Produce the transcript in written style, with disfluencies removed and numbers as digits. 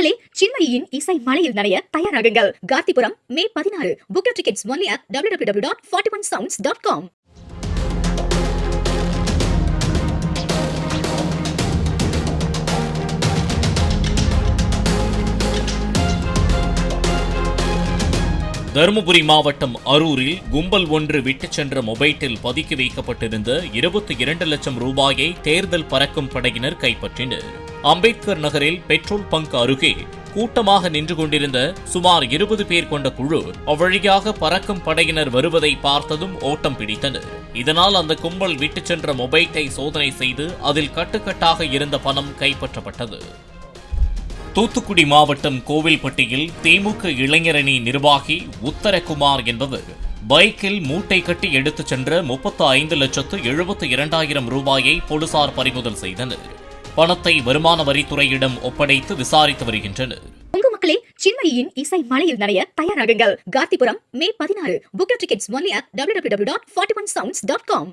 மக்களே, சின்மயியின் இசை மலையில் நனைய தயாராகுங்கள். கார்த்திபுரம் மே 16. Book your tickets only at www.41sounds.com. Dharmapuri மாவட்டம் அரூரில் கும்பல் ஒன்று விட்டுச் சென்ற மொபைட்டில் பதுக்கி வைக்கப்பட்டிருந்த 22 லட்சம் ரூபாயை தேர்தல் பறக்கும் படையினர் கைப்பற்றினர். அம்பேத்கர் நகரில் பெட்ரோல் பங்க் அருகே கூட்டமாக நின்று கொண்டிருந்த சுமார் 20 பேர் கொண்ட குழு அவ்வழியாக பறக்கும் படையினர் வருவதை பார்த்ததும் ஓட்டம் பிடித்தனர். இதனால் அந்த கும்பல் விட்டுச் சென்ற மொபைட்டை சோதனை செய்து அதில் கட்டுக்கட்டாக இருந்த பணம் கைப்பற்றப்பட்டது. தூத்துக்குடி மாவட்டம் கோவில்பட்டியில் திமுக இளைஞரணி நிர்வாகி உத்தரகுமார் என்பவர் பைக்கில் மூட்டை கட்டி எடுத்துச் சென்ற 35,72,000 ரூபாயை போலீசார் பறிமுதல் செய்தனர். பணத்தை வருமான வரித்துறையிடம் ஒப்படைத்து விசாரித்து வருகின்றனர். மக்களே, சின்மயியின் இசை மலையில் நனைய தயாராகுங்கள். கார்த்திபுரம் மே 16. Book your tickets only at www.41sounds.com.